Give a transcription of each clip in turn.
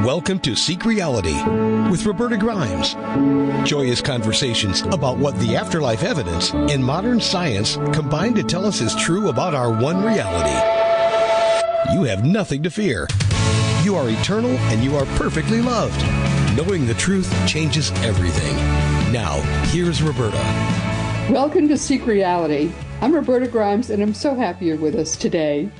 Welcome to Seek Reality with Roberta Grimes. Joyous conversations about what the afterlife evidence and modern science combine to tell us is true about our one reality. You have nothing to fear. You are eternal and you are perfectly loved. Knowing the truth changes everything. Now, here's Roberta. Welcome to Seek Reality. I'm Roberta Grimes, and I'm so happy you're with us today.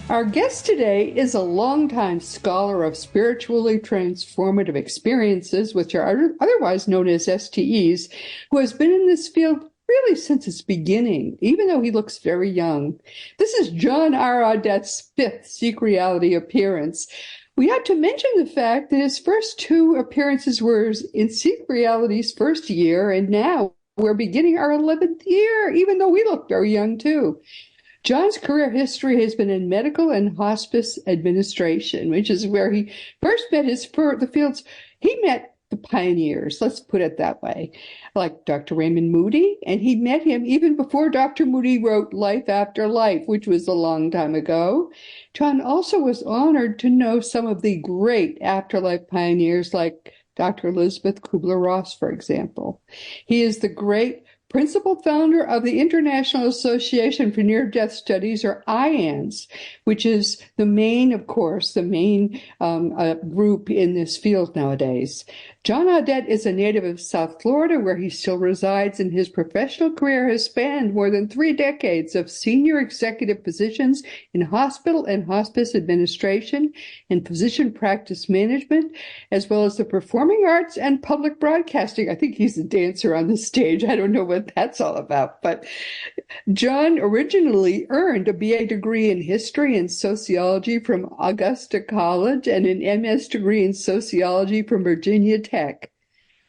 Our guest today is a longtime scholar of spiritually transformative experiences, which are otherwise known as STEs, who has been in this field really since its beginning, even though he looks very young. This is John R. Audette's fifth Seek Reality appearance. We have to mention the fact that his first two appearances were in Seek Reality's first year, and now we're beginning our 11th year, even though we look very young too. John's career history has been in medical and hospice administration, which is where he first met the fields. He met the pioneers, let's put it that way, like Dr. Raymond Moody, and he met him even before Dr. Moody wrote Life After Life, which was a long time ago. John also was honored to know some of the great afterlife pioneers like Dr. Elizabeth Kubler-Ross, for example. He is the great principal founder of the International Association for Near-Death Studies, or IANS, which is the main group in this field nowadays. John Audette is a native of South Florida, where he still resides, and his professional career has spanned more than 3 decades of senior executive positions in hospital and hospice administration and physician practice management, as well as the performing arts and public broadcasting. I think he's a dancer on the stage. I don't know what that's all about. But John originally earned a BA degree in history and sociology from Augusta College and an MS degree in sociology from Virginia Tech.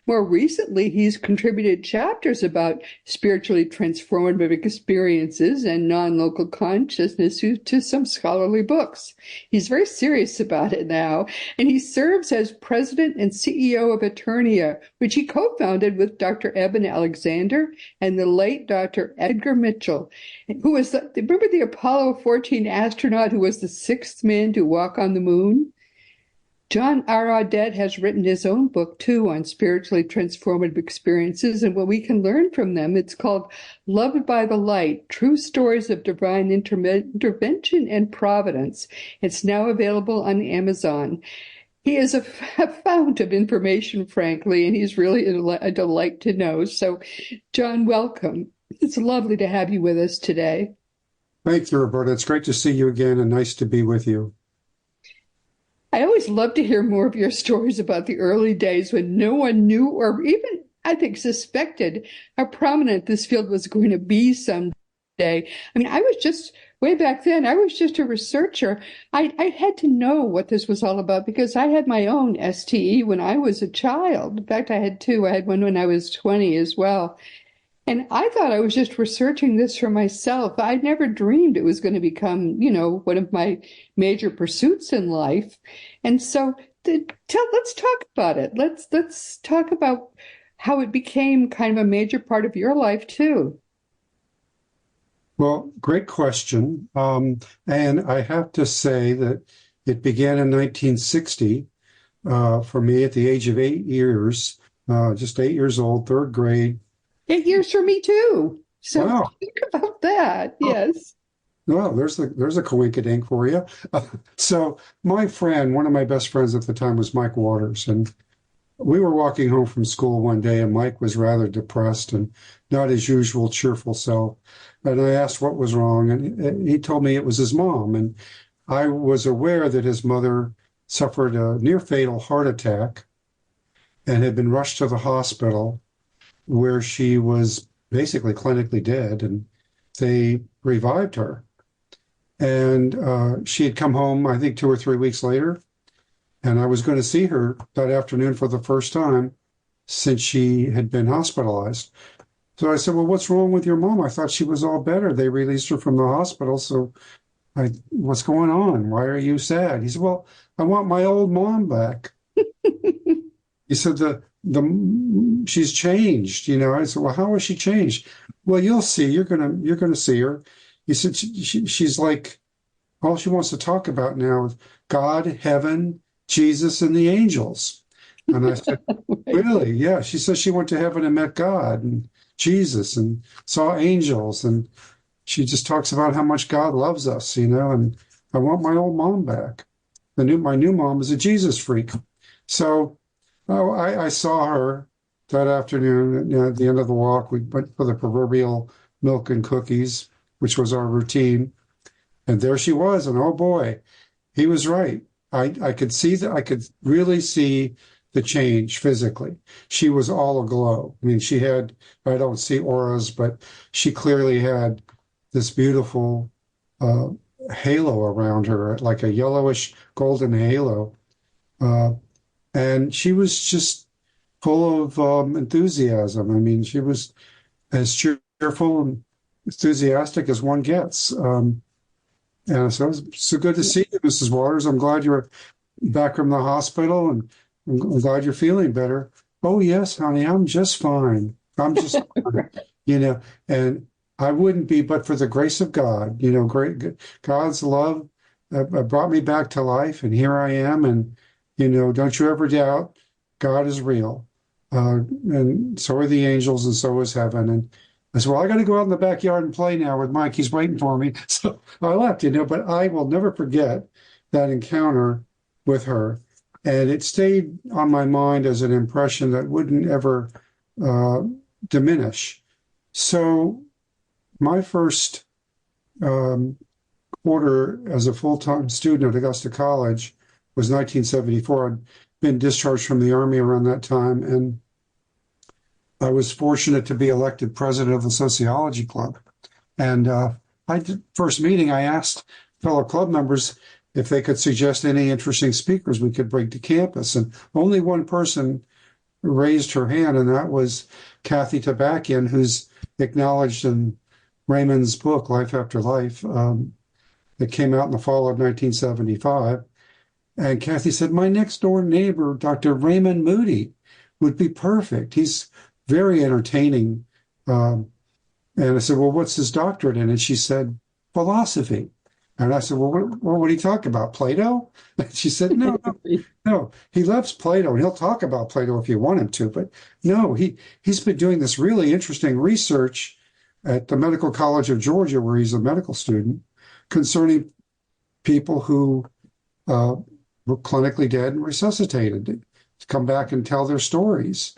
More recently, he's contributed chapters about spiritually transformative experiences and non-local consciousness to some scholarly books. He's very serious about it now, and he serves as president and CEO of Eternia, which he co-founded with Dr. Eben Alexander and the late Dr. Edgar Mitchell, who was remember the Apollo 14 astronaut who was the 6th man to walk on the moon? John R. Audette has written his own book, too, on spiritually transformative experiences and what we can learn from them. It's called Loved by the Light, True Stories of Divine Intervention and Providence. It's now available on Amazon. He is a fount of information, frankly, and he's really a delight to know. So, John, welcome. It's lovely to have you with us today. Thank you, Roberta. It's great to see you again and nice to be with you. I always love to hear more of your stories about the early days when no one knew or even, I think, suspected how prominent this field was going to be someday. I mean, way back then, I was just a researcher. I had to know what this was all about because I had my own STE when I was a child. In fact, I had 2. I had one when I was 20 as well. And I thought I was just researching this for myself. I never dreamed it was going to become, one of my major pursuits in life. And so let's talk about it. Let's talk about how it became kind of a major part of your life, too. Well, great question. And I have to say that it began in 1960 for me at the age of 8 years, just 8 years old, 3rd grade. 8 years for me too. So wow. Think about that. Yes. Well, there's a coinkydink for you. So my friend, one of my best friends at the time was Mike Waters. And we were walking home from school one day and Mike was rather depressed and not his usual cheerful self. And I asked what was wrong. And he told me it was his mom. And I was aware that his mother suffered a near fatal heart attack and had been rushed to the hospital, where she was basically clinically dead, and they revived her. And she had come home, I think, 2 or 3 weeks later, and I was going to see her that afternoon for the first time since she had been hospitalized. So I said, well, what's wrong with your mom? I thought she was all better. They released her from the hospital, so what's going on? Why are you sad? He said, well, I want my old mom back. He said, she's changed, I said, well, how has she changed? Well, you'll see. You're gonna see her. He said, she's like, all she wants to talk about now is God, heaven, Jesus and the angels. And I said, really? Yeah. She says she went to heaven and met God and Jesus and saw angels. And she just talks about how much God loves us, and I want my old mom back. My new mom is a Jesus freak. So I saw her that afternoon. At the end of the walk, we went for the proverbial milk and cookies, which was our routine. And there she was. And oh boy, he was right. I could see that. I could really see the change physically. She was all aglow. I mean, I don't see auras, but she clearly had this beautiful halo around her, like a yellowish golden halo. And she was just full of enthusiasm. I mean, she was as cheerful and enthusiastic as one gets. And so it's so good to see you, Mrs. Waters. I'm glad you're back from the hospital, and I'm glad you're feeling better. Oh, yes, honey, I'm just fine. I'm just fine. And I wouldn't be but for the grace of God. God's love brought me back to life, and here I am. And, don't you ever doubt God is real. And so are the angels, and so is heaven. And I said, well, I got to go out in the backyard and play now with Mike. He's waiting for me. So I left, but I will never forget that encounter with her. And it stayed on my mind as an impression that wouldn't ever diminish. So my first quarter as a full-time student at Augusta College was 1974. I'd been discharged from the Army around that time, and I was fortunate to be elected president of the sociology club. And first meeting, I asked fellow club members if they could suggest any interesting speakers we could bring to campus. And only one person raised her hand, and that was Kathy Tabakian, who's acknowledged in Raymond's book, Life After Life, that came out in the fall of 1975. And Kathy said, my next door neighbor, Dr. Raymond Moody, would be perfect. He's very entertaining. And I said, well, what's his doctorate in? And she said, philosophy. And I said, well, what would he talk about? Plato? And she said, no, he loves Plato, and he'll talk about Plato if you want him to. But no, he's been doing this really interesting research at the Medical College of Georgia, where he's a medical student, concerning people who were clinically dead and resuscitated to come back and tell their stories.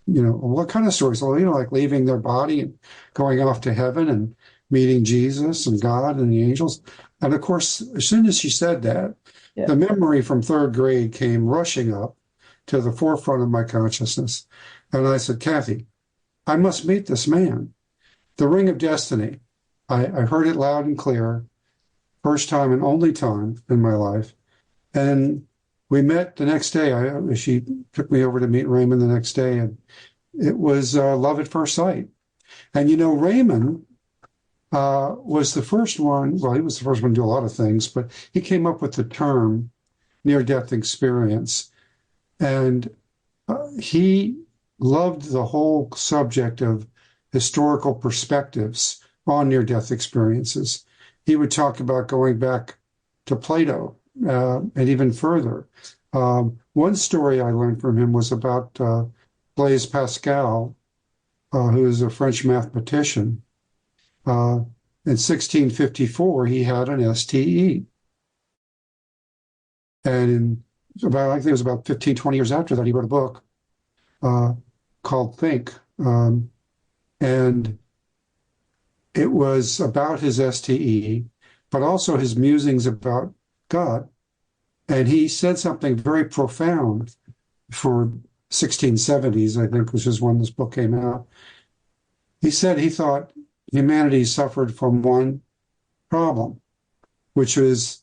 What kind of stories? Well, like leaving their body and going off to heaven and meeting Jesus and God and the angels. And of course, as soon as she said that, the memory from third grade came rushing up to the forefront of my consciousness. And I said, Kathy, I must meet this man. The Ring of Destiny. I heard it loud and clear, first time and only time in my life. And we met the next day. She took me over to meet Raymond the next day, and it was love at first sight. And Raymond was the first one. Well, he was the first one to do a lot of things, but he came up with the term near-death experience. And he loved the whole subject of historical perspectives on near-death experiences. He would talk about going back to Plato and even further. One story I learned from him was about Blaise Pascal, who is a French mathematician. In 1654, he had an STE. And I think it was about 15, 20 years after that, he wrote a book called Think. And it was about his STE, but also his musings about God. And he said something very profound for 1670s, I think, which is when this book came out. He said he thought humanity suffered from one problem, which was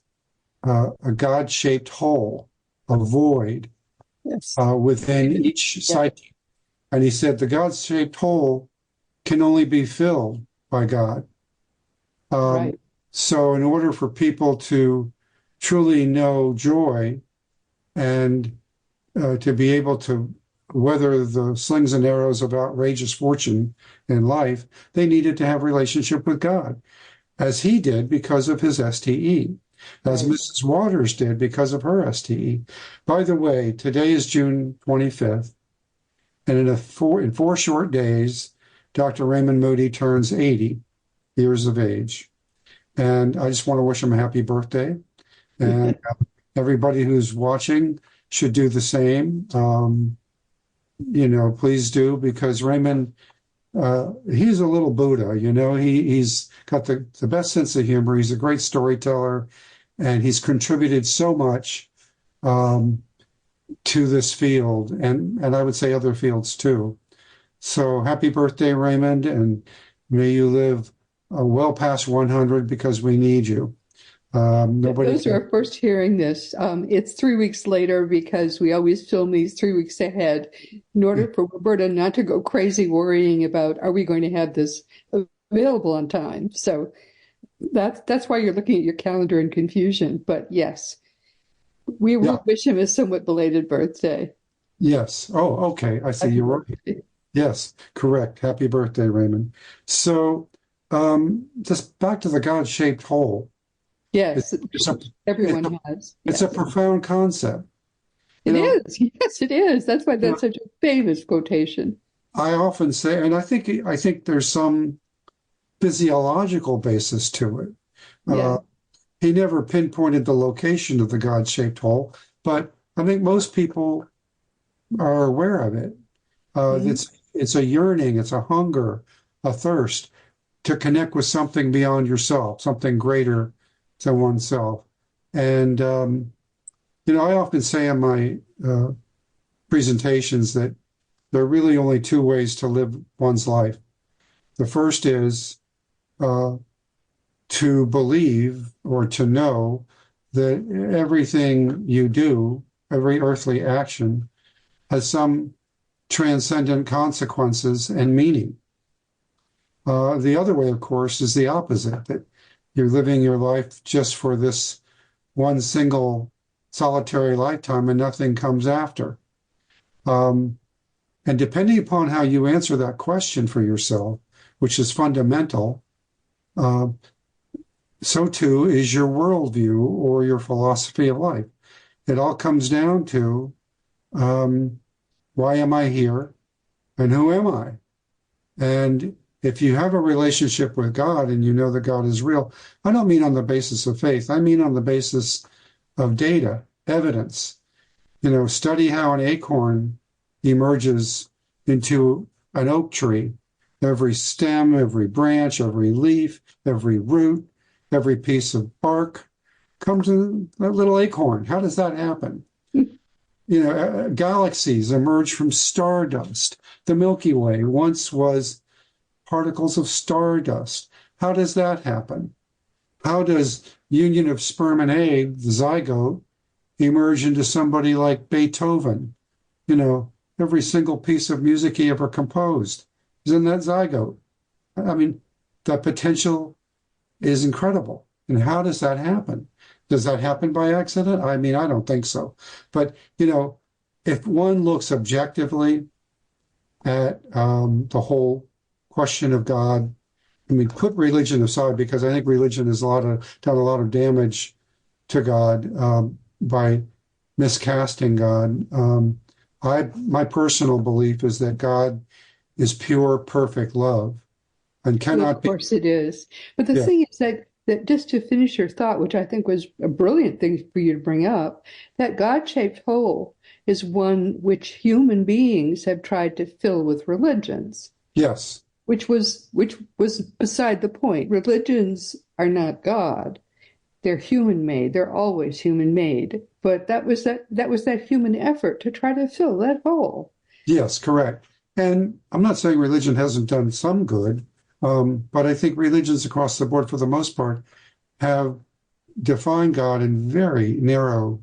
a God-shaped hole, a void within each psyche. And he said the God-shaped hole can only be filled by God. Right. So in order for people to truly know joy and to be able to weather the slings and arrows of outrageous fortune in life, they needed to have a relationship with God, as he did because of his STE. as Right. Mrs. Waters did because of her STE. By the way, today is June 25th, and in 4 short days, Dr. Raymond Moody turns 80 years of age. And I just want to wish him a happy birthday. And everybody who's watching should do the same. Please do, because Raymond, he's a little Buddha. He's got the best sense of humor. He's a great storyteller, and he's contributed so much to this field, and I would say other fields too. So happy birthday, Raymond, and may you live well past 100, because we need you. Those are our first hearing this. It's 3 weeks later, because we always film these 3 weeks ahead in order for Roberta not to go crazy worrying about, are we going to have this available on time? So that's why you're looking at your calendar in confusion. But yes, we will wish him a somewhat belated birthday. Yes. Oh, okay. I see. You're right. Yes, correct. Happy birthday, Raymond. So just back to the God-shaped hole. Yes, everyone has. It's a profound concept. It is. Yes, it is. That's why that's such a famous quotation. I often say, and I think there's some physiological basis to it. Yeah. He never pinpointed the location of the God-shaped hole, but I think most people are aware of it. It's a yearning, it's a hunger, a thirst to connect with something beyond yourself, something greater than oneself. And, I often say in my presentations that there are really only two ways to live one's life. The first is to believe or to know that everything you do, every earthly action, has some transcendent consequences and meaning. The other way, of course, is the opposite, that you're living your life just for this one single solitary lifetime and nothing comes after. And depending upon how you answer that question for yourself, which is fundamental, so too is your worldview or your philosophy of life. It all comes down to why am I here and who am I? And if you have a relationship with God and you know that God is real, I don't mean on the basis of faith. I mean on the basis of data, evidence. Study how an acorn emerges into an oak tree. Every stem, every branch, every leaf, every root, every piece of bark comes in that little acorn. How does that happen? Galaxies emerge from stardust. The Milky Way once was particles of stardust. How does that happen? How does union of sperm and egg, the zygote, emerge into somebody like Beethoven? Every single piece of music he ever composed is in that zygote. I mean, the potential is incredible. And how does that happen? Does that happen by accident? I mean, I don't think so. But, if one looks objectively at the whole question of God, I mean, put religion aside, because I think religion has done a lot of damage to God by miscasting God. My personal belief is that God is pure, perfect love and cannot Of course it is. But the thing is that just to finish your thought, which I think was a brilliant thing for you to bring up, that God-shaped hole is one which human beings have tried to fill with religions. Yes. Which was beside the point. Religions are not God. They're human-made. They're always human-made. But that was that human effort to try to fill that hole. Yes, correct. And I'm not saying religion hasn't done some good, but I think religions across the board, for the most part, have defined God in very narrow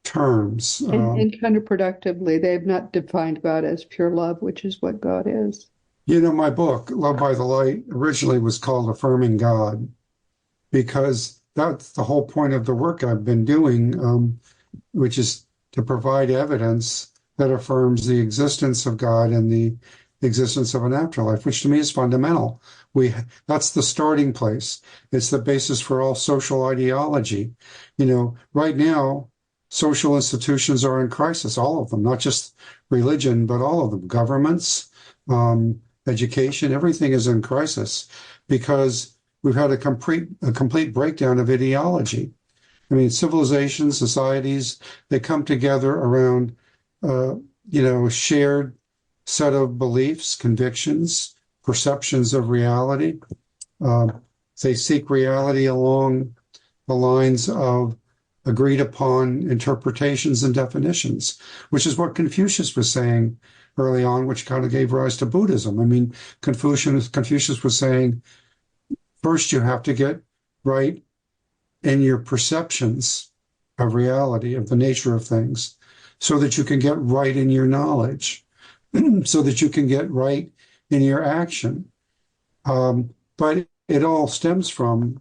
terms. And counterproductively, they have not defined God as pure love, which is what God is. My book, Love by the Light, originally was called Affirming God, because that's the whole point of the work I've been doing, which is to provide evidence that affirms the existence of God and the existence of an afterlife, which to me is fundamental. That's the starting place. It's the basis for all social ideology. Right now, social institutions are in crisis, all of them, not just religion, but all of them. Governments, education, everything is in crisis because we've had a complete breakdown of ideology. I mean, civilizations, societies, they come together around, a shared set of beliefs, convictions, perceptions of reality. They seek reality along the lines of agreed upon interpretations and definitions, which is what Confucius was saying early on, which kind of gave rise to Buddhism. I mean, Confucius was saying, first you have to get right in your perceptions of reality, of the nature of things, so that you can get right in your knowledge, so that you can get right in your action. But it all stems from,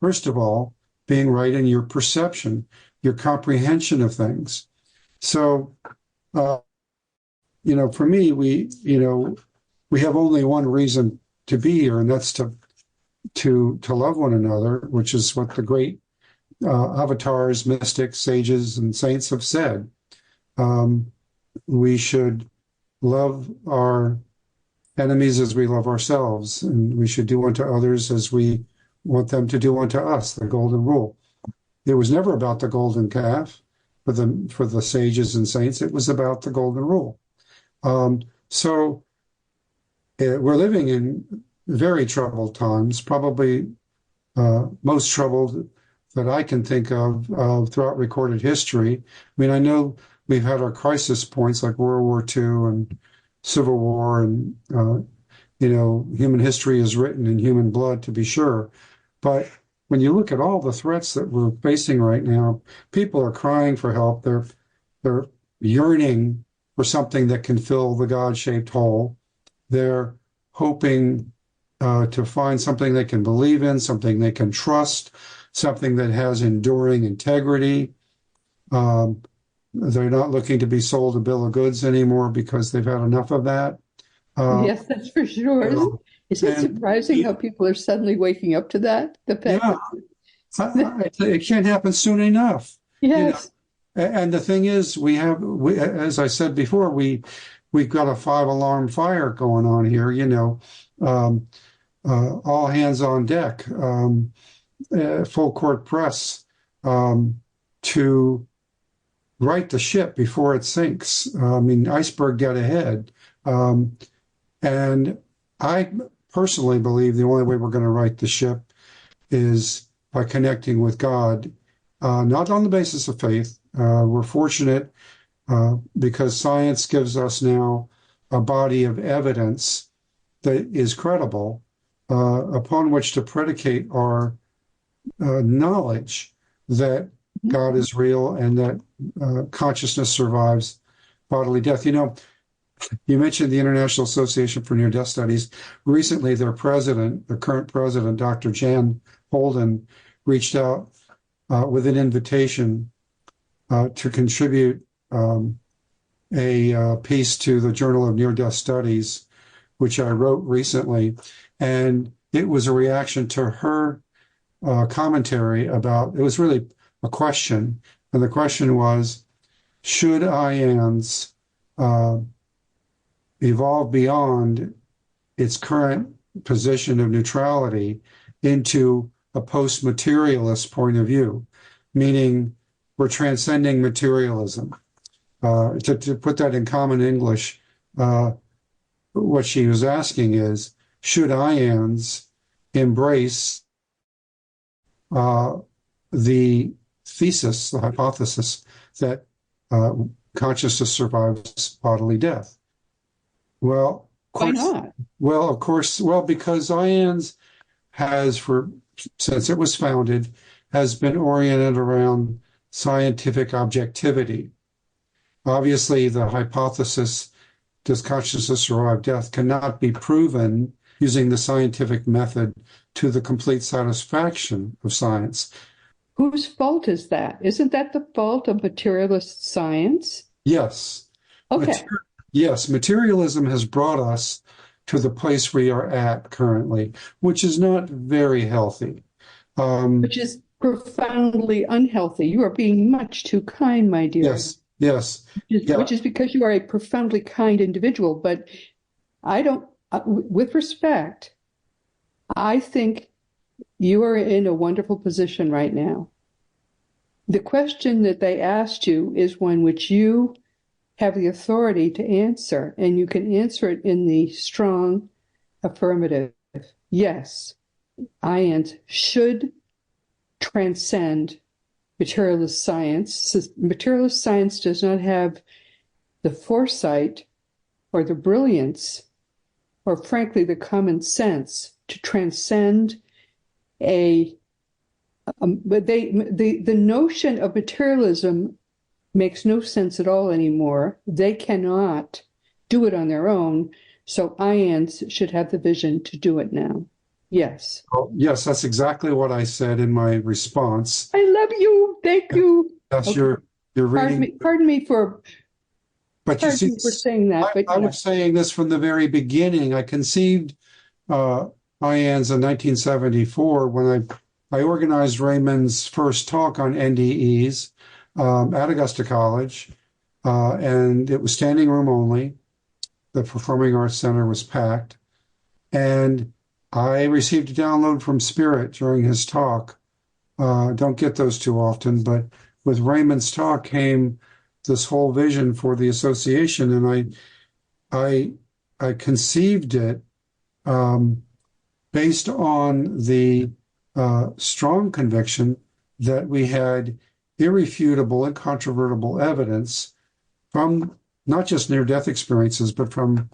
first of all, being right in your perception, your comprehension of things. So, for me, we have only one reason to be here, and that's to love one another, which is what the great avatars, mystics, sages, and saints have said. We should love our enemies as we love ourselves, and we should do unto others as we want them to do unto us, the golden rule. It was never about the golden calf for the sages and saints. It was about the golden rule. So we're living in very troubled times, probably most troubled that I can think of throughout recorded history. I mean, I know we've had our crisis points like World War II and Civil War, and human history is written in human blood, to be sure. But when you look at all the threats that we're facing right now, people are crying for help. They're yearning for something that can fill the God-shaped hole. They're hoping to find something they can believe in, something they can trust, something that has enduring integrity. They're not looking to be sold a bill of goods anymore because they've had enough of that. Yes, that's for sure. Is it surprising how people are suddenly waking up to that? The fact it can't happen soon enough. Yes. And the thing is, we as I said before, we've got a 5-alarm fire going on here. All hands on deck, full court press to right the ship before it sinks. I mean, iceberg dead ahead. And I personally believe the only way we're going to right the ship is by connecting with God, not on the basis of faith. We're fortunate because science gives us now a body of evidence that is credible upon which to predicate our knowledge that God is real and that consciousness survives bodily death. You mentioned the International Association for Near-Death Studies. Recently, their president, the current president, Dr. Jan Holden, reached out with an invitation to contribute a piece to the Journal of Near-Death Studies, which I wrote recently. And it was a reaction to her commentary about, it was really a question. And the question was, should IANS evolve beyond its current position of neutrality into a post-materialist point of view, meaning we're transcending materialism. To put that in common English, what she was asking is, should IANS embrace the thesis, the hypothesis that consciousness survives bodily death? Well, of course, why not? Well, of course, because IANS has, since it was founded, has been oriented around scientific objectivity. Obviously, the hypothesis, does consciousness survive death, cannot be proven using the scientific method to the complete satisfaction of science. Whose fault is that? Isn't that the fault of materialist science? Yes. Okay. Yes, materialism has brought us to the place we are at currently, which is not very healthy. Which is profoundly unhealthy. You are being much too kind, my dear. Yes, yes. Which is because you are a profoundly kind individual. But I don't, with respect, I think you are in a wonderful position right now. The question that they asked you is one which you have the authority to answer, and you can answer it in the strong affirmative. Yes, ions should transcend materialist science. Materialist science does not have the foresight or the brilliance or frankly the common sense to transcend but the notion of materialism makes no sense at all anymore. They cannot do it on their own, so ions should have the vision to do it now. Yes. Oh, yes, that's exactly what I said in my response. I love you. Thank you. Yes, okay. You're reading. Pardon me for saying that. I was saying this from the very beginning. I conceived ions in 1974 when I organized Raymond's first talk on NDEs at Augusta College, and it was standing room only. The Performing Arts Center was packed, and I received a download from Spirit during his talk. Don't get those too often, but with Raymond's talk came this whole vision for the association, and I conceived it based on the strong conviction that we had irrefutable, incontrovertible evidence from not just near-death experiences, but from a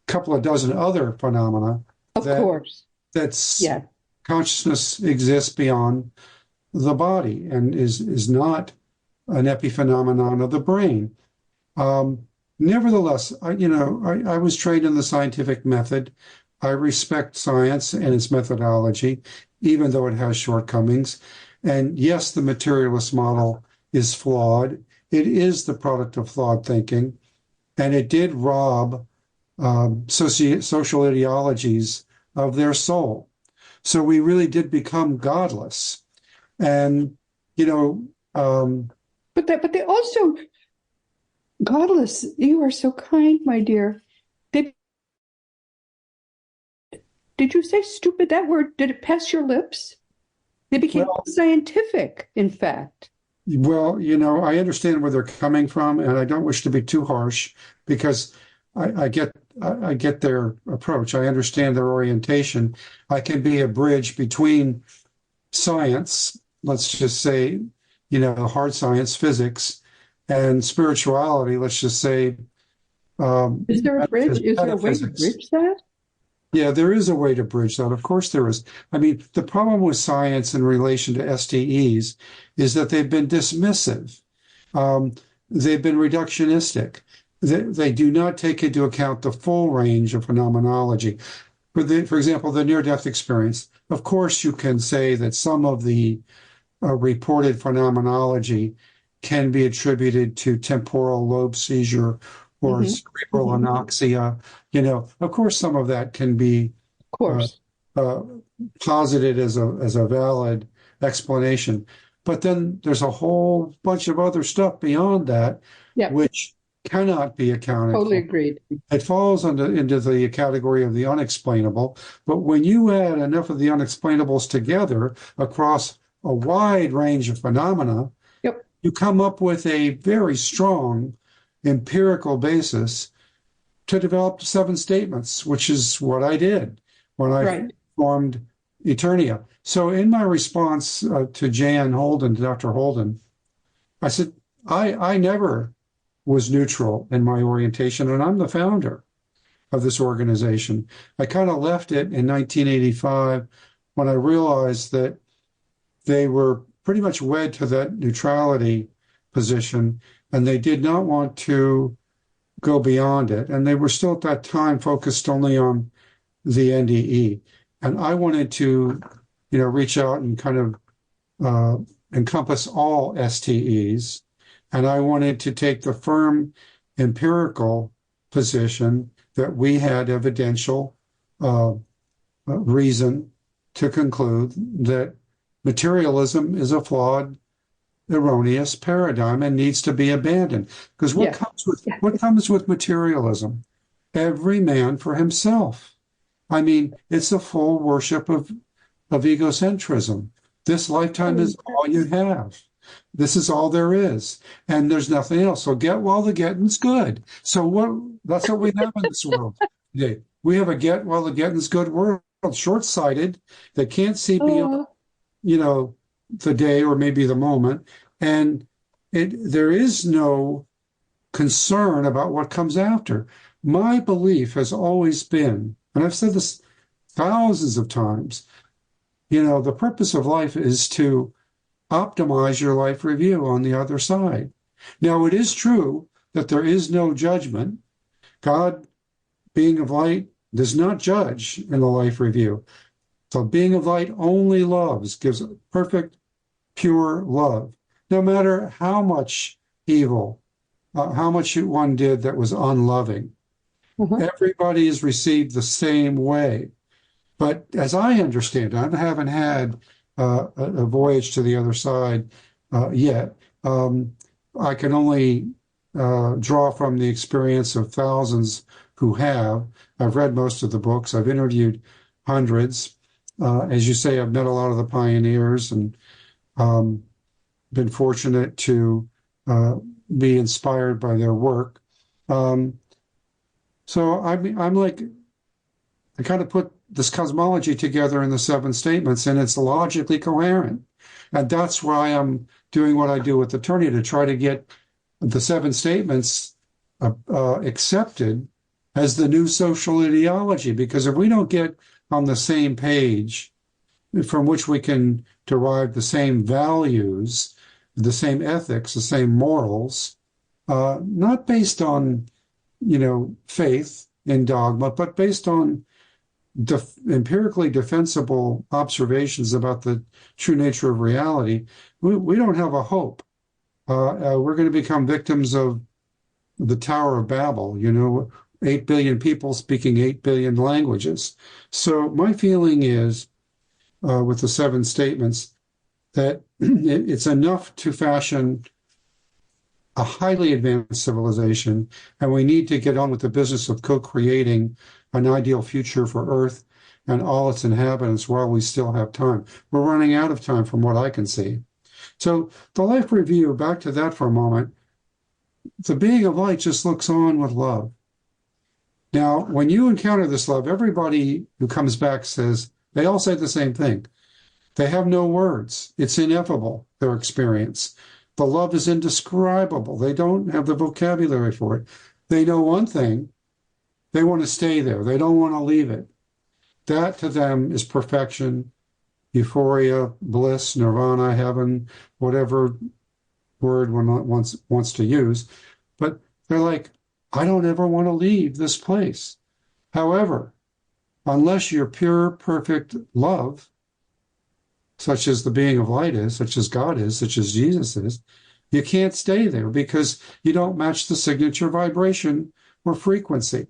couple of dozen other phenomena. Of course. Consciousness exists beyond the body and is not an epiphenomenon of the brain. Nevertheless, I was trained in the scientific method. I respect science and its methodology, even though it has shortcomings. And yes, the materialist model is flawed. It is the product of flawed thinking, and it did rob social ideologies of their soul. So we really did become godless. And, but they also, godless, you are so kind, my dear. Did you say stupid? That word, did it pass your lips? They became scientific, in fact. Well, I understand where they're coming from, and I don't wish to be too harsh because I get their approach. I understand their orientation. I can be a bridge between science, let's just say, hard science, physics, and spirituality, let's just say. Is there a bridge? Is there a way to bridge that? Yeah, there is a way to bridge that. Of course there is. I mean, the problem with science in relation to STEs is that they've been dismissive. They've been reductionistic. They do not take into account the full range of phenomenology. For example, the near-death experience. Of course, you can say that some of the reported phenomenology can be attributed to temporal lobe seizure or cerebral anoxia. Of course, some of that can be posited as a valid explanation. But then there's a whole bunch of other stuff beyond that, which cannot be accounted Totally for. Agreed. It falls into the category of the unexplainable. But when you add enough of the unexplainables together across a wide range of phenomena, you come up with a very strong empirical basis to develop 7 statements, which is what I did when I formed Eternia. So in my response to Jan Holden, to Dr. Holden, I said, I never was neutral in my orientation, and I'm the founder of this organization. I kind of left it in 1985 when I realized that they were pretty much wed to that neutrality position, and they did not want to go beyond it. And they were still at that time focused only on the NDE. And I wanted to, reach out and kind of encompass all STEs. And I wanted to take the firm empirical position that we had evidential reason to conclude that materialism is a flawed, erroneous paradigm and needs to be abandoned. Because what comes with materialism? Every man for himself. I mean, it's a full worship of egocentrism. This lifetime is all you have. This is all there is, and there's nothing else. So get while the getting's good. So that's what we have in this world today. We have a get while the getting's good world, short-sighted, that can't see beyond, the day or maybe the moment, and there is no concern about what comes after. My belief has always been, and I've said this thousands of times, the purpose of life is to optimize your life review on the other side. Now, it is true that there is no judgment. God, being of light, does not judge in the life review. So being of light only loves, gives perfect, pure love. No matter how much evil, how much one did that was unloving, everybody is received the same way. But as I understand, I haven't had a voyage to the other side yet. I can only draw from the experience of thousands who have. I've read most of the books. I've interviewed hundreds. As you say, I've met a lot of the pioneers and been fortunate to be inspired by their work. So I'm like, I kind of put this cosmology together in the 7 statements, and it's logically coherent. And that's why I'm doing what I do with attorney, to try to get the 7 statements accepted as the new social ideology. Because if we don't get on the same page from which we can derive the same values, the same ethics, the same morals, not based on, faith in dogma, but based on empirically defensible observations about the true nature of reality, we don't have a hope. We're going to become victims of the Tower of Babel, 8 billion people speaking 8 billion languages. So my feeling is, with the 7 statements, that it's enough to fashion a highly advanced civilization, and we need to get on with the business of co-creating an ideal future for Earth and all its inhabitants while we still have time. We're running out of time from what I can see. So the life review, back to that for a moment, the being of light just looks on with love. Now, when you encounter this love, everybody who comes back says, they all say the same thing. They have no words. It's ineffable, their experience. The love is indescribable. They don't have the vocabulary for it. They know one thing. They want to stay there. They don't want to leave it. That to them is perfection, euphoria, bliss, nirvana, heaven, whatever word one wants to use. But they're like, I don't ever want to leave this place. However, unless you're pure, perfect love, such as the being of light is, such as God is, such as Jesus is, you can't stay there because you don't match the signature vibration or frequency.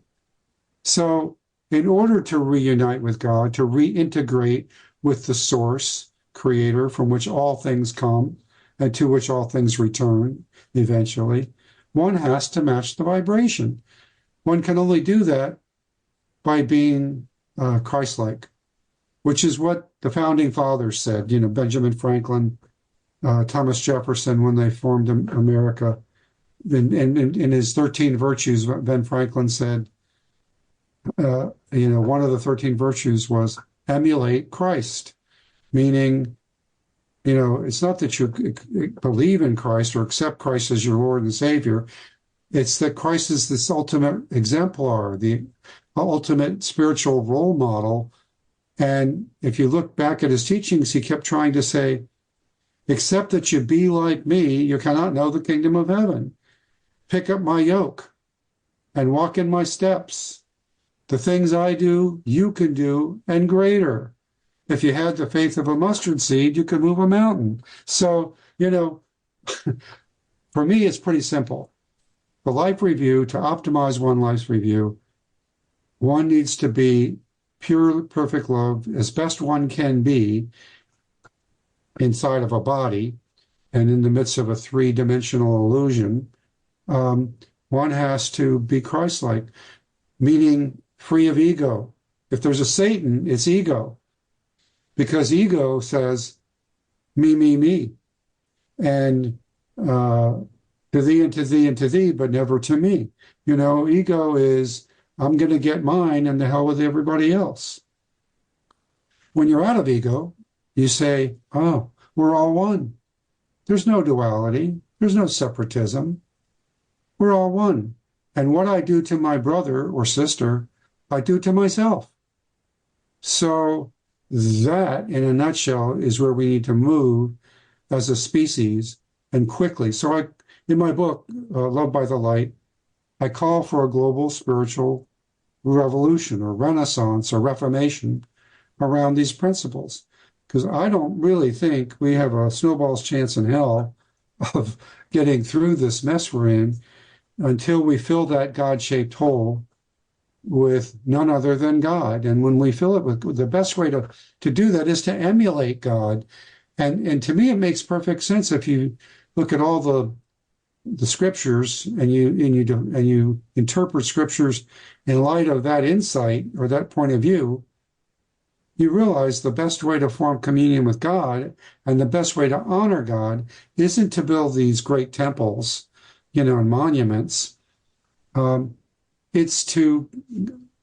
So in order to reunite with God, to reintegrate with the source, creator, from which all things come and to which all things return eventually, one has to match the vibration. One can only do that by being Christ-like, which is what the founding fathers said, Benjamin Franklin, Thomas Jefferson, when they formed America. In his 13 virtues, Ben Franklin said, one of the 13 virtues was emulate Christ, meaning, it's not that you believe in Christ or accept Christ as your Lord and Savior. It's that Christ is this ultimate exemplar, the ultimate spiritual role model. And if you look back at his teachings, he kept trying to say, except that you be like me, you cannot know the kingdom of heaven. Pick up my yoke and walk in my steps. The things I do, you can do, and greater. If you had the faith of a mustard seed, you could move a mountain. So, for me, it's pretty simple. the life review, to optimize one life's review, one needs to be pure, perfect love as best one can be inside of a body and in the midst of a three-dimensional illusion. One has to be Christ-like, meaning free of ego. If there's a Satan, it's ego, because ego says, me, me, me, and to thee and to thee and to thee, but never to me. Ego is, I'm going to get mine and the hell with everybody else. When you're out of ego, you say, oh, we're all one. There's no duality. There's no separatism. We're all one. And what I do to my brother or sister, I do to myself. So that, in a nutshell, is where we need to move as a species, and quickly. So in my book, Love by the Light, I call for a global spiritual revolution or renaissance or reformation around these principles. Because I don't really think we have a snowball's chance in hell of getting through this mess we're in until we fill that God-shaped hole with none other than God. And when we fill it with, the best way to do that is to emulate God. And to me, it makes perfect sense if you look at all the scriptures and you interpret scriptures in light of that insight or that point of view. You realize the best way to form communion with God and the best way to honor God isn't to build these great temples, and monuments. It's to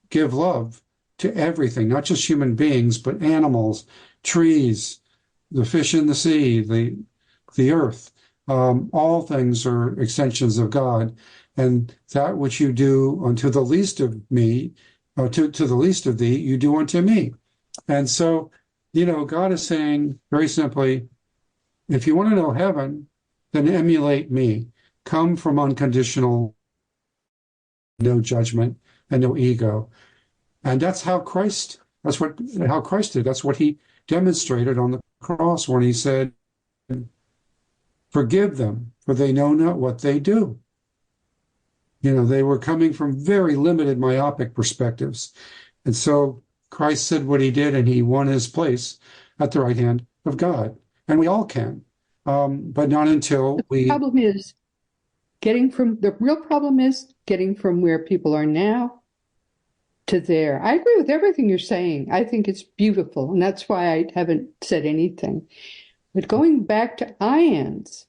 give love to everything, not just human beings, but animals, trees, the fish in the sea, the earth. All things are extensions of God. And that which you do unto the least of me, to the least of thee, you do unto me. And so, God is saying very simply, if you want to know heaven, then emulate me. Come from unconditional, no judgment and no ego. And that's how Christ did. That's what he demonstrated on the cross when he said, forgive them, for they know not what they do. They were coming from very limited myopic perspectives. And so Christ said what he did, and he won his place at the right hand of God. And we all can, but not until we... The real problem is getting from where people are now to there. I agree with everything you're saying. I think it's beautiful, and that's why I haven't said anything. But going back to IANDS,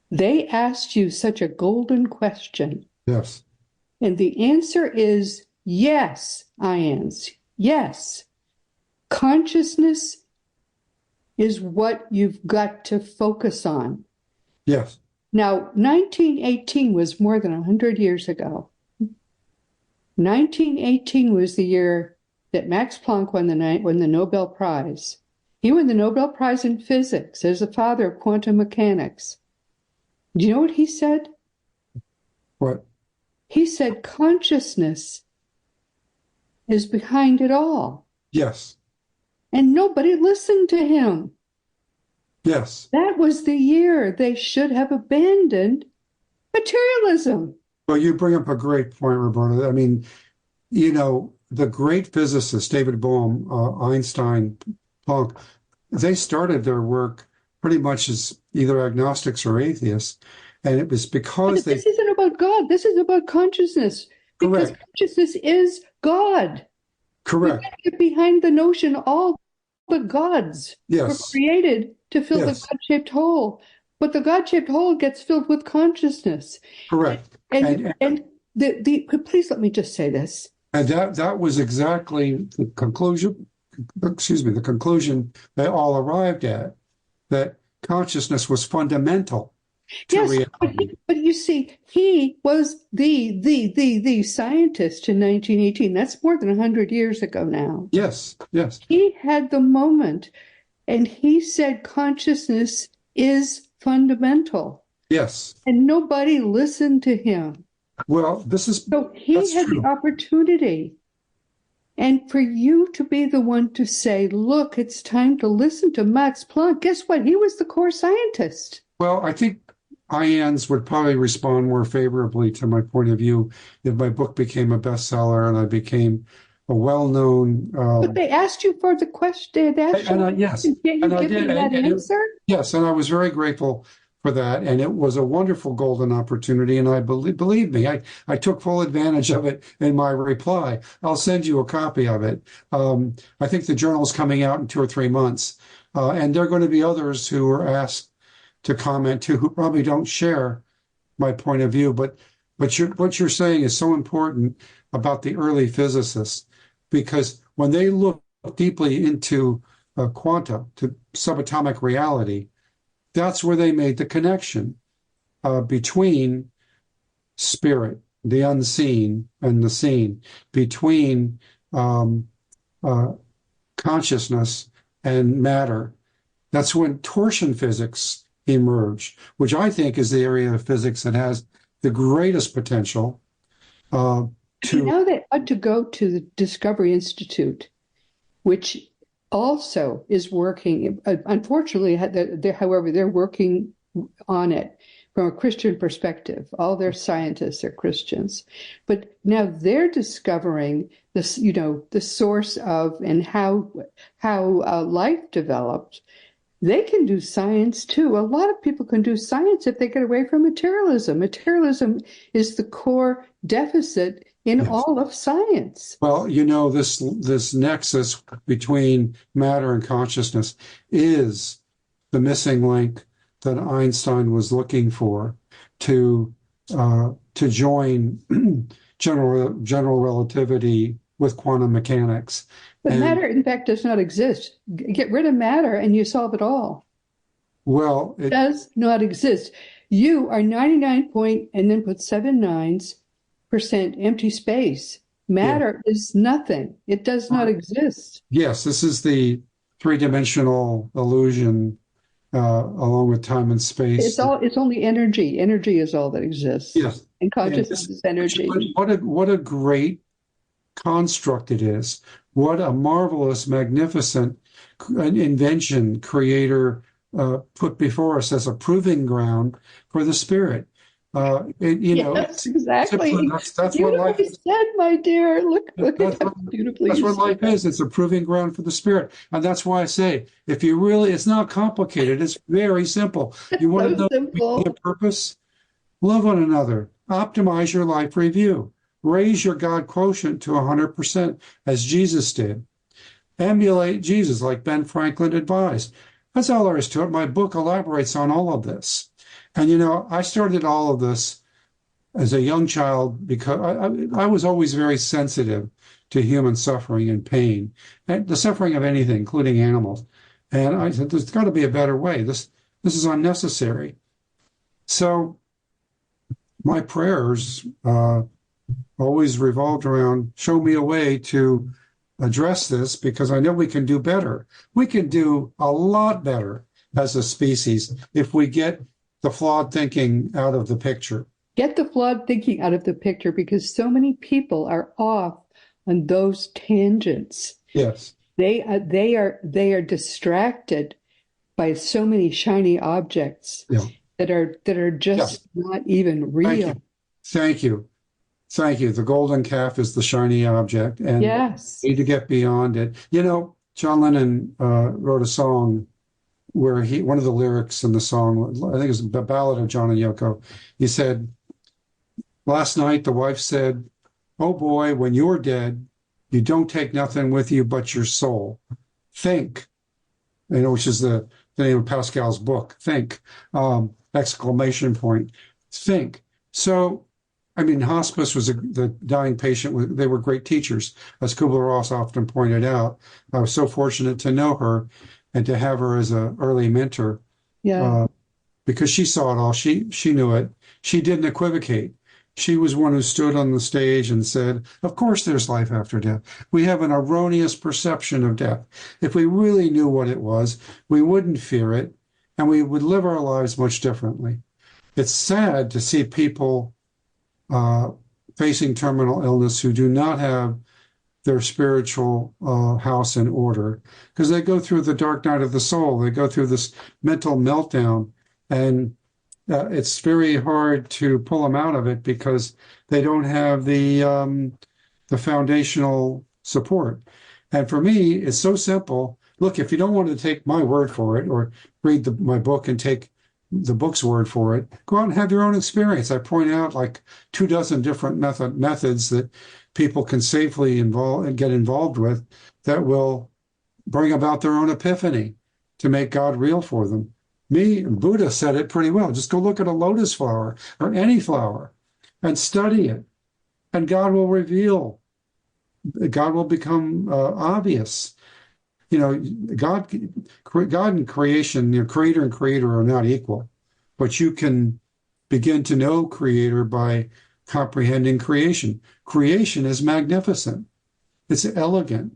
they asked you such a golden question. Yes. And the answer is yes, IANDS, yes. Consciousness is what you've got to focus on. Yes. Now, 1918 was more than 100 years ago. 1918 was the year that Max Planck won the Nobel Prize. He won the Nobel Prize in physics as the father of quantum mechanics. Do you know what he said? What? He said consciousness is behind it all. Yes. And nobody listened to him. Yes. That was the year they should have abandoned materialism. Well, you bring up a great point, Roberta. I mean, the great physicists, David Bohm, Einstein, Planck, they started their work pretty much as either agnostics or atheists. And it was because This isn't about God. This is about consciousness. Because Correct. consciousness is God. Correct. We gotta get behind the notion all the gods were created to fill the God-shaped hole. But the God-shaped hole gets filled with consciousness. Correct. And please let me just say this. And that was exactly the conclusion they all arrived at, that consciousness was fundamental to reality. But you see, he was the scientist in 1918. That's more than 100 years ago now. Yes, yes. He had the moment, and he said consciousness is fundamental. Yes. And nobody listened to him. Well, So he had true. the opportunity. And for you to be the one to say, look, it's time to listen to Max Planck. Guess what? He was the core scientist. Well, I think IANs would probably respond more favorably to my point of view if my book became a bestseller and I became a well-known. But they asked you for the question. They asked you, Yes, can't you and I give did, them that answer? yes, and I was very grateful for that, and it was a wonderful golden opportunity. And I believe me, I took full advantage of it in my reply. I'll send you a copy of it. I think the journal's coming out in 2 or 3 months, and there are going to be others who are asked to comment too, who probably don't share my point of view. But what you're saying is so important about the early physicists, because when they look deeply into quanta, to subatomic reality, that's where they made the connection between spirit, the unseen, and the seen, between consciousness and matter. That's when torsion physics emerged, which I think is the area of physics that has the greatest potential to. You know, they ought to go to the Discovery Institute, which also is working. Unfortunately, however, they're working on it from a Christian perspective. All their scientists are Christians, but now they're discovering this, you know, the source of and how life developed. They can do science too. A lot of people can do science if they get away from materialism. Materialism is the core deficit in all of science. Well, you know, this nexus between matter and consciousness is the missing link that Einstein was looking for to join general relativity with quantum mechanics. But matter, in fact, does not exist. Get rid of matter and you solve it all. Well, it does not exist. You are 99 point and then put 7 nines % empty space. Matter is nothing. It does not exist. Yes, this is the three-dimensional illusion along with time and space. It's only energy. Energy is all that exists. Yes. And consciousness is energy. What a great construct it is. What a marvelous, magnificent invention creator put before us as a proving ground for the spirit. Yes, exactly. That's what life is. Said, my dear. Look at how beautifully. That's what life is. It's a proving ground for the spirit, and that's why I say, if you really, it's not complicated. It's very simple. You want to know the purpose? Love one another. Optimize your life review. Raise your God quotient to 100%, as Jesus did. Emulate Jesus, like Ben Franklin advised. That's all there is to it. My book elaborates on all of this. And, you know, I started all of this as a young child because I was always very sensitive to human suffering and pain, and the suffering of anything, including animals. And I said, there's got to be a better way. This is unnecessary. So my prayers always revolved around, show me a way to address this, because I know we can do better. We can do a lot better as a species if we get the flawed thinking out of the picture. Get the flawed thinking out of the picture, because so many people are off on those tangents. Yes. They are distracted by so many shiny objects that are just not even real. Thank you. The golden calf is the shiny object, and yes, need to get beyond it. You know, John Lennon wrote a song where one of the lyrics in the song, I think it's the Ballad of John and Yoko. He said, last night the wife said, oh boy, when you're dead, you don't take nothing with you but your soul. Think, you know, which is the name of Pascal's book, Think, exclamation point, think. So, I mean, hospice was the dying patient. They were great teachers, as Kubler-Ross often pointed out. I was so fortunate to know her and to have her as an early mentor, because she saw it all. She knew it. She didn't equivocate. She was one who stood on the stage and said, of course there's life after death. We have an erroneous perception of death. If we really knew what it was, we wouldn't fear it, and we would live our lives much differently. It's sad to see people facing terminal illness who do not have their spiritual house in order, because they go through the dark night of the soul. They go through this mental meltdown, and it's very hard to pull them out of it because they don't have the foundational support. And for me, it's so simple. Look, if you don't want to take my word for it or read my book and take the book's word for it, go out and have your own experience. I point out like 24 different methods that people can safely get involved with that will bring about their own epiphany to make God real for them. Buddha said it pretty well. Just go look at a lotus flower or any flower and study it, and God will reveal. God will become obvious. God and creation, creator and creator are not equal, but you can begin to know creator by comprehending creation. Creation is magnificent. It's elegant.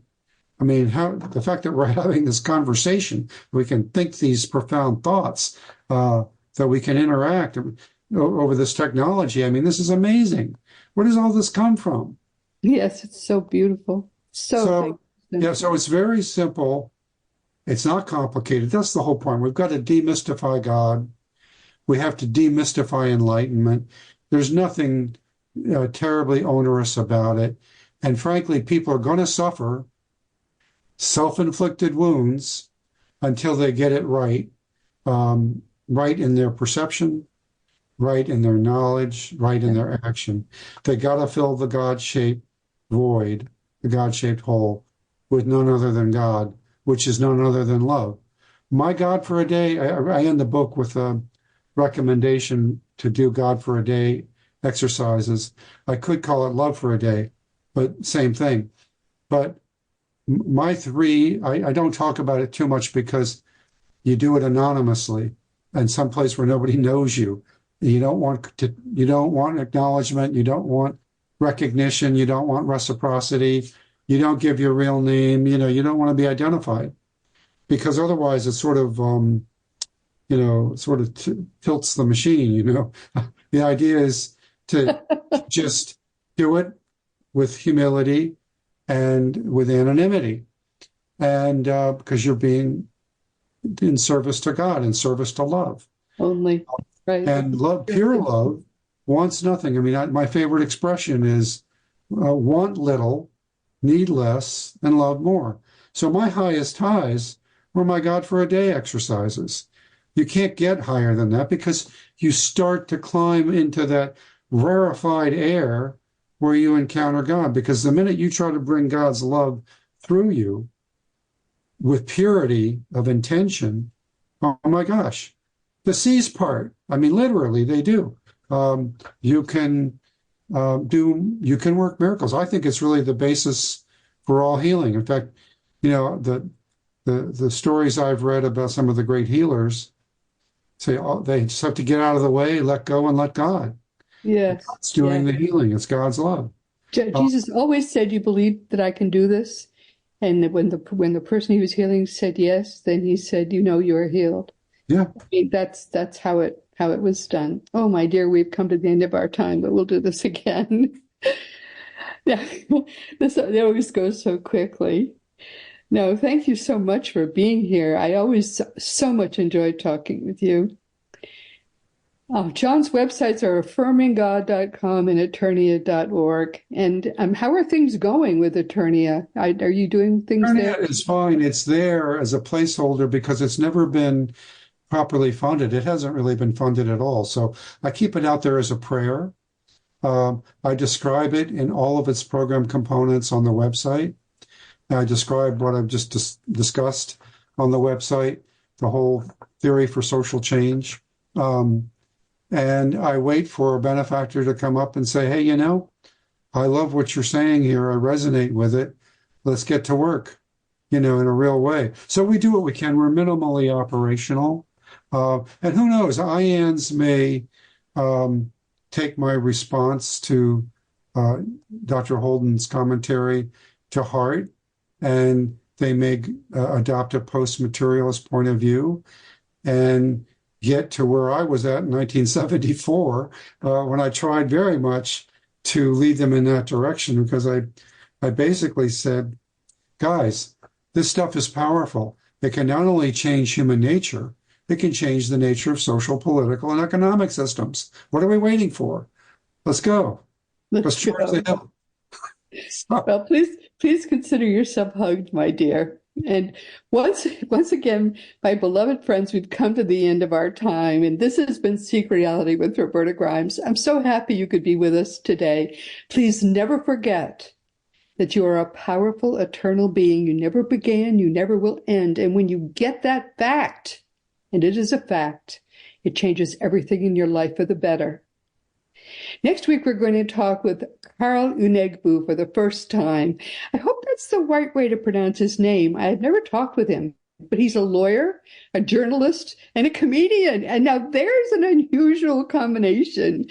I mean, the fact that we're having this conversation, we can think these profound thoughts, that we can interact over this technology. I mean, this is amazing. Where does all this come from? Yes, it's so beautiful. So it's very simple. It's not complicated. That's the whole point. We've got to demystify God. We have to demystify enlightenment. There's nothing terribly onerous about it. And frankly, people are going to suffer self-inflicted wounds until they get it right, right in their perception, right in their knowledge, right in their action. They got to fill the God-shaped void, the God-shaped hole, with none other than God, which is none other than love. My God for a day, I end the book with a recommendation to do God for a day exercises. I could call it love for a day, but same thing. But my three, I don't talk about it too much because you do it anonymously and someplace where nobody knows you. You don't want acknowledgement. You don't want recognition. You don't want reciprocity. You don't give your real name. You don't want to be identified because otherwise it sort of, tilts the machine, The idea is to just do it with humility and with anonymity. And because you're being in service to God, in service to love. Only, right. And pure love wants nothing. I mean, my favorite expression is want little, need less, and love more. So my highest highs were my God for a day exercises. You can't get higher than that because you start to climb into that rarefied air where you encounter God. Because the minute you try to bring God's love through you with purity of intention, oh my gosh, the C's part. I mean, literally, they do. You can work miracles. I think it's really the basis for all healing. In fact, the stories I've read about some of the great healers say they just have to get out of the way, let go, and let God. Yes, it's doing the healing. It's God's love. Jesus always said, "You believe that I can do this?" And when the person he was healing said yes, then he said, "You're healed." Yeah, I mean, that's how it was done. Oh, my dear, we've come to the end of our time, but we'll do this again. Yeah, this always goes so quickly. No, thank you so much for being here. I always so much enjoyed talking with you. John's websites are affirminggod.com and eternia.org. And how are things going with Eternia? Are you doing things there? Eternia is fine. It's there as a placeholder because it's never been properly funded. It hasn't really been funded at all. So I keep it out there as a prayer. I describe it in all of its program components on the website. I describe what I've just discussed on the website, the whole theory for social change. And I wait for a benefactor to come up and say, hey, I love what you're saying here. I resonate with it. Let's get to work, in a real way. So we do what we can. We're minimally operational. And who knows, IANS may take my response to Dr. Holden's commentary to heart, and they may adopt a post-materialist point of view and get to where I was at in 1974 when I tried very much to lead them in that direction, because I basically said, guys, this stuff is powerful. It can not only change human nature, It can change the nature of social, political, and economic systems. What are we waiting for? Let's go. Let's charge ahead. Well, please consider yourself hugged, my dear. And once again, my beloved friends, we've come to the end of our time, and this has been Seek Reality with Roberta Grimes. I'm so happy you could be with us today. Please never forget that you are a powerful, eternal being. You never began, you never will end. And when you get that fact, and it is a fact, it changes everything in your life for the better. Next week, we're going to talk with Carl Unegbu for the first time. I hope that's the right way to pronounce his name. I have never talked with him, but he's a lawyer, a journalist, and a comedian. And now there's an unusual combination.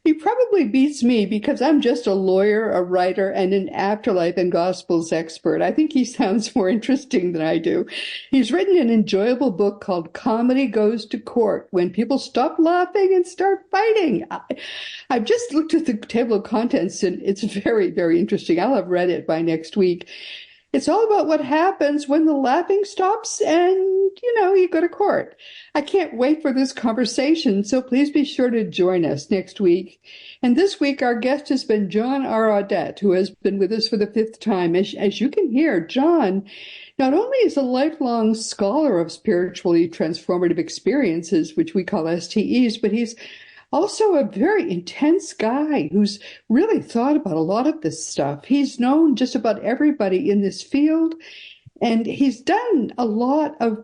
He probably beats me because I'm just a lawyer, a writer, and an afterlife and gospels expert. I think he sounds more interesting than I do. He's written an enjoyable book called Comedy Goes to Court, When People Stop Laughing and Start Fighting. I've just looked at the table of contents, and it's very, very interesting. I'll have read it by next week. It's all about what happens when the laughing stops and, you go to court. I can't wait for this conversation, so please be sure to join us next week. And this week, our guest has been John R. Audette, who has been with us for the 5th time. As you can hear, John not only is a lifelong scholar of spiritually transformative experiences, which we call STEs, but he's also a very intense guy who's really thought about a lot of this stuff. He's known just about everybody in this field, and he's done a lot of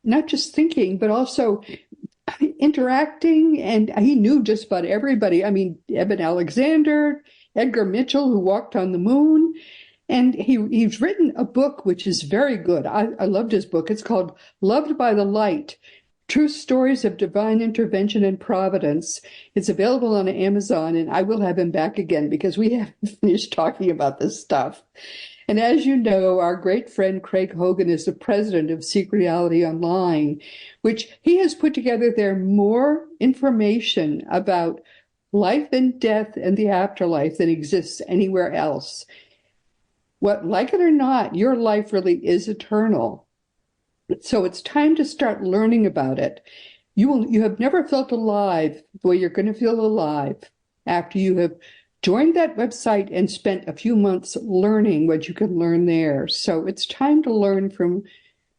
not just thinking, but also interacting, and he knew just about everybody. I mean, Eben Alexander, Edgar Mitchell, who walked on the moon, and he's written a book which is very good. I loved his book. It's called Loved by the Light, True Stories of Divine Intervention and Providence. It's available on Amazon, and I will have him back again because we haven't finished talking about this stuff. And as you know, our great friend Craig Hogan is the president of Seek Reality Online, which he has put together there more information about life and death and the afterlife than exists anywhere else. What, like it or not, your life really is eternal. So it's time to start learning about it. You have never felt alive the way you're going to feel alive after you have joined that website and spent a few months learning what you can learn there. So it's time to learn from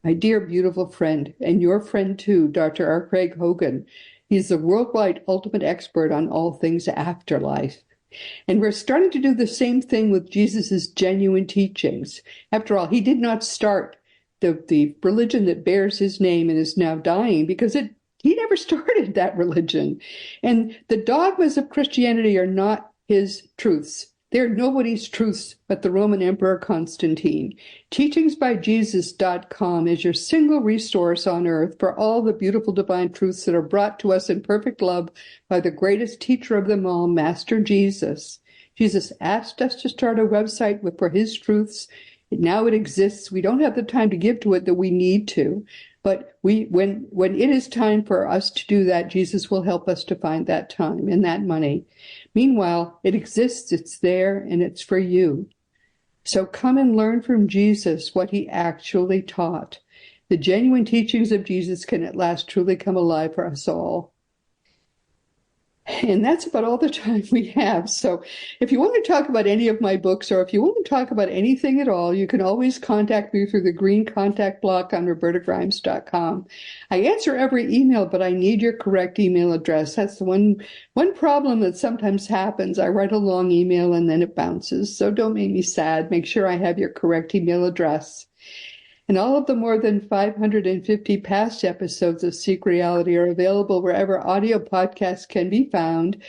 my dear, beautiful friend, and your friend too, Dr. R. Craig Hogan. He's the worldwide ultimate expert on all things afterlife. And we're starting to do the same thing with Jesus's genuine teachings. After all, he did not start the religion that bears his name and is now dying because he never started that religion. And the dogmas of Christianity are not his truths. They're nobody's truths but the Roman Emperor Constantine. Teachingsbyjesus.com is your single resource on earth for all the beautiful divine truths that are brought to us in perfect love by the greatest teacher of them all, Master Jesus. Jesus asked us to start a website for his truths. Now it exists. We don't have the time to give to it that we need to. But when it is time for us to do that, Jesus will help us to find that time and that money. Meanwhile, it exists, it's there, and it's for you. So come and learn from Jesus what he actually taught. The genuine teachings of Jesus can at last truly come alive for us all. And that's about all the time we have. So if you want to talk about any of my books, or if you want to talk about anything at all, you can always contact me through the green contact block on robertagrimes.com. I answer every email, but I need your correct email address. That's the one problem that sometimes happens. I write a long email and then it bounces. So don't make me sad. Make sure I have your correct email address. And all of the more than 550 past episodes of Seek Reality are available wherever audio podcasts can be found.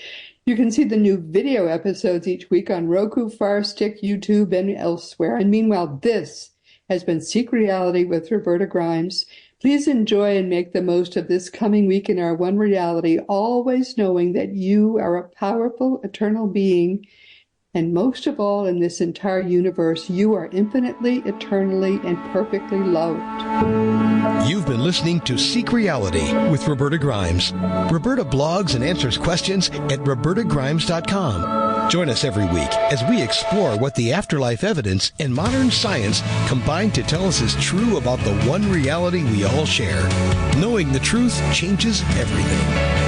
You can see the new video episodes each week on Roku, Fire Stick, YouTube, and elsewhere. And meanwhile, this has been Seek Reality with Roberta Grimes. Please enjoy and make the most of this coming week in our one reality, always knowing that you are a powerful, eternal being. And most of all, in this entire universe, you are infinitely, eternally, and perfectly loved. You've been listening to Seek Reality with Roberta Grimes. Roberta blogs and answers questions at robertagrimes.com. Join us every week as we explore what the afterlife evidence and modern science combine to tell us is true about the one reality we all share. Knowing the truth changes everything.